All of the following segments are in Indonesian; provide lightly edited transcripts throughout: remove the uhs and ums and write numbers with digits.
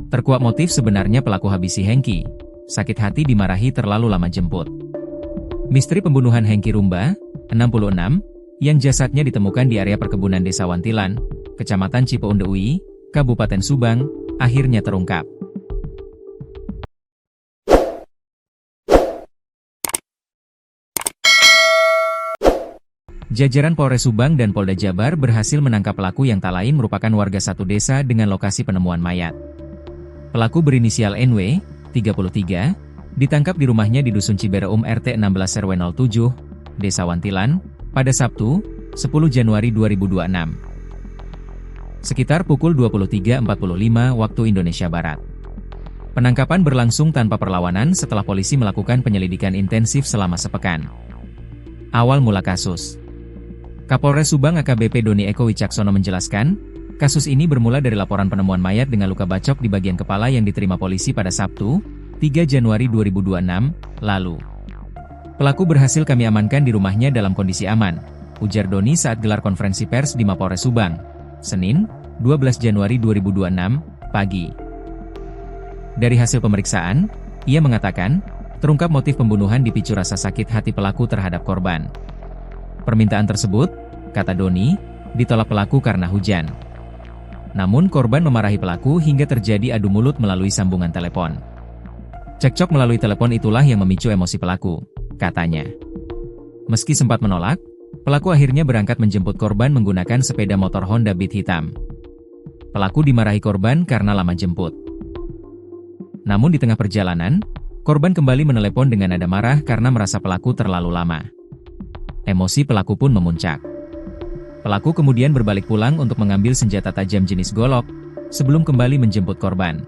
Terkuak motif sebenarnya pelaku habisi Hengki. Sakit hati dimarahi terlalu lama jemput. Misteri pembunuhan Hengki Rumba, 66, yang jasadnya ditemukan di area perkebunan Desa Wantilan, Kecamatan Cipeundeui, Kabupaten Subang, akhirnya terungkap. Jajaran Polres Subang dan Polda Jabar berhasil menangkap pelaku yang tak lain merupakan warga satu desa dengan lokasi penemuan mayat. Pelaku berinisial NW, 33, ditangkap di rumahnya di Dusun Cibereum RT 16 RW 07, Desa Wantilan, pada Sabtu, 10 Januari 2026. Sekitar pukul 23.45 waktu Indonesia Barat. Penangkapan berlangsung tanpa perlawanan setelah polisi melakukan penyelidikan intensif selama sepekan. Awal mula kasus. Kapolres Subang AKBP Doni Eko Wicaksono menjelaskan, kasus ini bermula dari laporan penemuan mayat dengan luka bacok di bagian kepala yang diterima polisi pada Sabtu, 3 Januari 2026, lalu. Pelaku berhasil kami amankan di rumahnya dalam kondisi aman, ujar Doni saat gelar konferensi pers di Mapolres Subang, Senin, 12 Januari 2026, pagi. Dari hasil pemeriksaan, ia mengatakan, terungkap motif pembunuhan dipicu rasa sakit hati pelaku terhadap korban. Permintaan tersebut, kata Doni, ditolak pelaku karena hujan. Namun korban memarahi pelaku hingga terjadi adu mulut melalui sambungan telepon. Cekcok melalui telepon itulah yang memicu emosi pelaku, katanya. Meski sempat menolak, pelaku akhirnya berangkat menjemput korban menggunakan sepeda motor Honda Beat hitam. Pelaku dimarahi korban karena lama jemput. Namun di tengah perjalanan, korban kembali menelepon dengan nada marah karena merasa pelaku terlalu lama. Emosi pelaku pun memuncak. Pelaku kemudian berbalik pulang untuk mengambil senjata tajam jenis golok, sebelum kembali menjemput korban.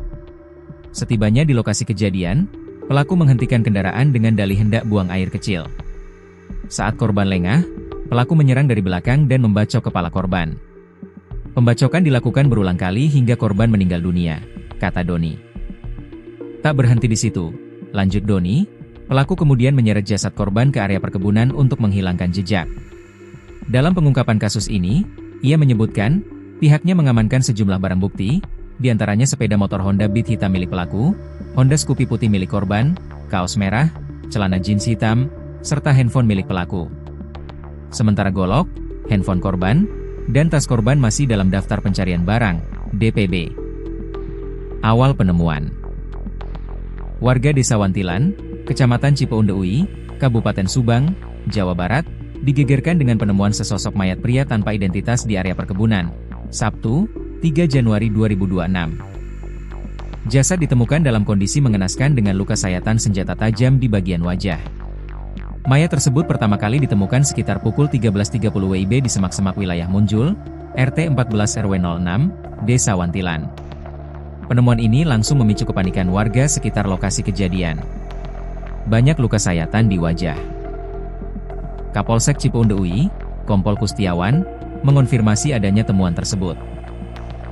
Setibanya di lokasi kejadian, pelaku menghentikan kendaraan dengan dalih hendak buang air kecil. Saat korban lengah, pelaku menyerang dari belakang dan membacok kepala korban. Pembacokan dilakukan berulang kali hingga korban meninggal dunia, kata Doni. Tak berhenti di situ, lanjut Doni, pelaku kemudian menyeret jasad korban ke area perkebunan untuk menghilangkan jejak. Dalam pengungkapan kasus ini, ia menyebutkan, pihaknya mengamankan sejumlah barang bukti, diantaranya sepeda motor Honda Beat hitam milik pelaku, Honda Scoopy putih milik korban, kaos merah, celana jeans hitam, serta handphone milik pelaku. Sementara golok, handphone korban, dan tas korban masih dalam daftar pencarian barang, DPB. Awal penemuan. Warga Desa Wantilan, Kecamatan Cipeundeui, Kabupaten Subang, Jawa Barat, digegerkan dengan penemuan sesosok mayat pria tanpa identitas di area perkebunan, Sabtu, 3 Januari 2026. Jasad ditemukan dalam kondisi mengenaskan dengan luka sayatan senjata tajam di bagian wajah. Mayat tersebut pertama kali ditemukan sekitar pukul 13.30 WIB di semak-semak wilayah Munjul, RT 14 RW 06, Desa Wantilan. Penemuan ini langsung memicu kepanikan warga sekitar lokasi kejadian. Banyak luka sayatan di wajah. Kapolsek Cipeundeui, Kompol Kustiawan, mengonfirmasi adanya temuan tersebut.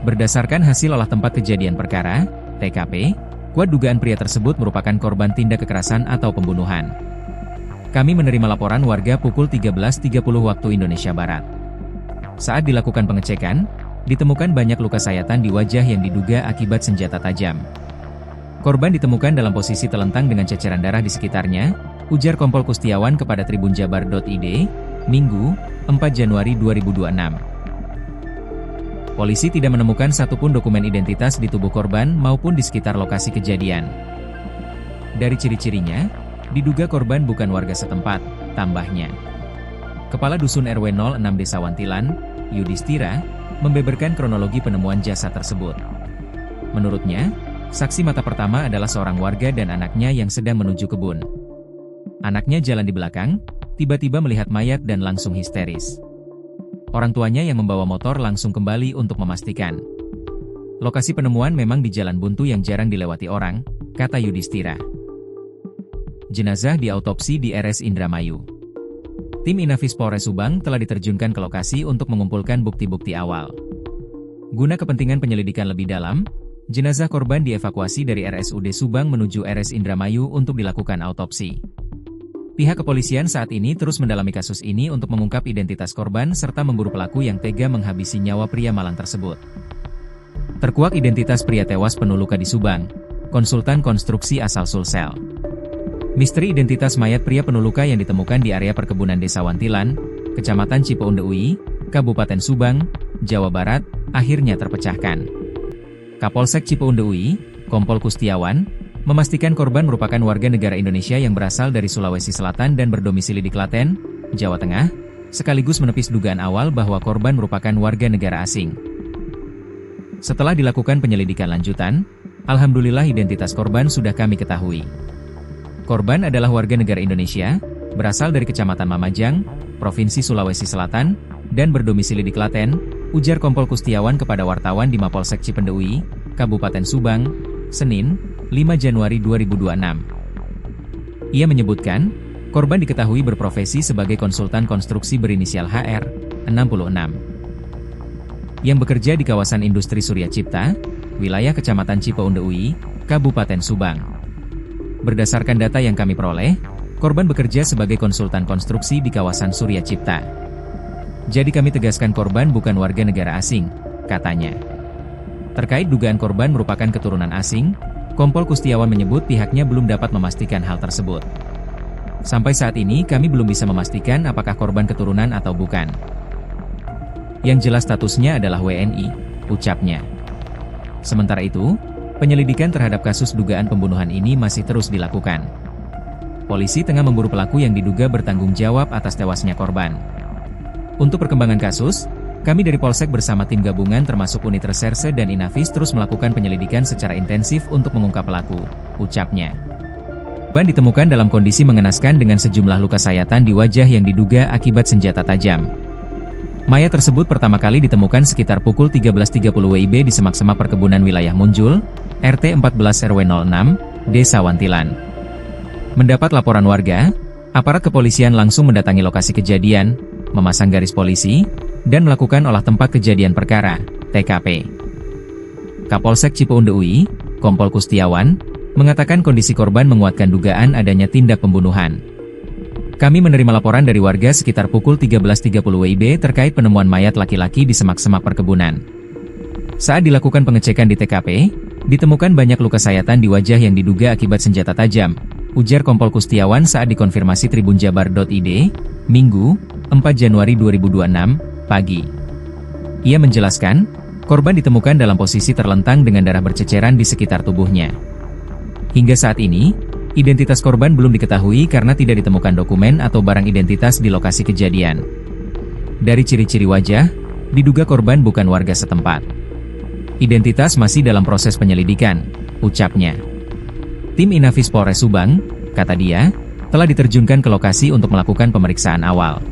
Berdasarkan hasil olah tempat kejadian perkara, TKP, kuat dugaan pria tersebut merupakan korban tindak kekerasan atau pembunuhan. Kami menerima laporan warga pukul 13.30 waktu Indonesia Barat. Saat dilakukan pengecekan, ditemukan banyak luka sayatan di wajah yang diduga akibat senjata tajam. Korban ditemukan dalam posisi telentang dengan ceceran darah di sekitarnya, ujar Kompol Kustiawan kepada tribunjabar.id, Minggu, 4 Januari 2026. Polisi tidak menemukan satupun dokumen identitas di tubuh korban maupun di sekitar lokasi kejadian. Dari ciri-cirinya, diduga korban bukan warga setempat, tambahnya. Kepala Dusun RW 06 Desa Wantilan, Yudhistira, membeberkan kronologi penemuan jasad tersebut. Menurutnya, saksi mata pertama adalah seorang warga dan anaknya yang sedang menuju kebun. Anaknya jalan di belakang, tiba-tiba melihat mayat dan langsung histeris. Orang tuanya yang membawa motor langsung kembali untuk memastikan. Lokasi penemuan memang di jalan buntu yang jarang dilewati orang, kata Yudhistira. Jenazah diautopsi di RS Indramayu. Tim Inafis Polres Subang telah diterjunkan ke lokasi untuk mengumpulkan bukti-bukti awal. Guna kepentingan penyelidikan lebih dalam, jenazah korban dievakuasi dari RSUD Subang menuju RS Indramayu untuk dilakukan autopsi. Pihak kepolisian saat ini terus mendalami kasus ini untuk mengungkap identitas korban serta memburu pelaku yang tega menghabisi nyawa pria malang tersebut. Terkuak identitas pria tewas penuh luka di Subang, konsultan konstruksi asal Sulsel. Misteri identitas mayat pria penuh luka yang ditemukan di area perkebunan Desa Wantilan, Kecamatan Cipeunde UI, Kabupaten Subang, Jawa Barat, akhirnya terpecahkan. Kapolsek Cipeunde UI, Kompol Kustiawan, memastikan korban merupakan warga negara Indonesia yang berasal dari Sulawesi Selatan dan berdomisili di Klaten, Jawa Tengah, sekaligus menepis dugaan awal bahwa korban merupakan warga negara asing. Setelah dilakukan penyelidikan lanjutan, alhamdulillah identitas korban sudah kami ketahui. Korban adalah warga negara Indonesia, berasal dari Kecamatan Mamajang, Provinsi Sulawesi Selatan, dan berdomisili di Klaten, ujar Kompol Kustiawan kepada wartawan di Mapolsek Cipeunde UI, Kabupaten Subang, Senin, 5 Januari 2026. Ia menyebutkan, korban diketahui berprofesi sebagai konsultan konstruksi berinisial HR, 66. Yang bekerja di kawasan industri Surya Cipta, wilayah Kecamatan Cipeunde UI, Kabupaten Subang. Berdasarkan data yang kami peroleh, korban bekerja sebagai konsultan konstruksi di kawasan Surya Cipta. Jadi kami tegaskan korban bukan warga negara asing, katanya. Terkait dugaan korban merupakan keturunan asing, Kompol Kustiawan menyebut pihaknya belum dapat memastikan hal tersebut. Sampai saat ini kami belum bisa memastikan apakah korban keturunan atau bukan. Yang jelas statusnya adalah WNI, ucapnya. Sementara itu, penyelidikan terhadap kasus dugaan pembunuhan ini masih terus dilakukan. Polisi tengah memburu pelaku yang diduga bertanggung jawab atas tewasnya korban. Untuk perkembangan kasus, kami dari Polsek bersama tim gabungan termasuk unit reserse dan Inafis terus melakukan penyelidikan secara intensif untuk mengungkap pelaku, ucapnya. Korban ditemukan dalam kondisi mengenaskan dengan sejumlah luka sayatan di wajah yang diduga akibat senjata tajam. Mayat tersebut pertama kali ditemukan sekitar pukul 13.30 WIB di semak-semak perkebunan wilayah Munjul, RT 14 RW 06, Desa Wantilan. Mendapat laporan warga, aparat kepolisian langsung mendatangi lokasi kejadian, memasang garis polisi, dan melakukan olah tempat kejadian perkara, TKP. Kapolsek Cipeunde UI, Kompol Kustiawan, mengatakan kondisi korban menguatkan dugaan adanya tindak pembunuhan. Kami menerima laporan dari warga sekitar pukul 13.30 WIB terkait penemuan mayat laki-laki di semak-semak perkebunan. Saat dilakukan pengecekan di TKP, ditemukan banyak luka sayatan di wajah yang diduga akibat senjata tajam, ujar Kompol Kustiawan saat dikonfirmasi tribunjabar.id, Minggu, 4 Januari 2026, pagi. Ia menjelaskan, korban ditemukan dalam posisi terlentang dengan darah berceceran di sekitar tubuhnya. Hingga saat ini, identitas korban belum diketahui karena tidak ditemukan dokumen atau barang identitas di lokasi kejadian. Dari ciri-ciri wajah, diduga korban bukan warga setempat. Identitas masih dalam proses penyelidikan, ucapnya. Tim Inafis Polres Subang, kata dia, telah diterjunkan ke lokasi untuk melakukan pemeriksaan awal.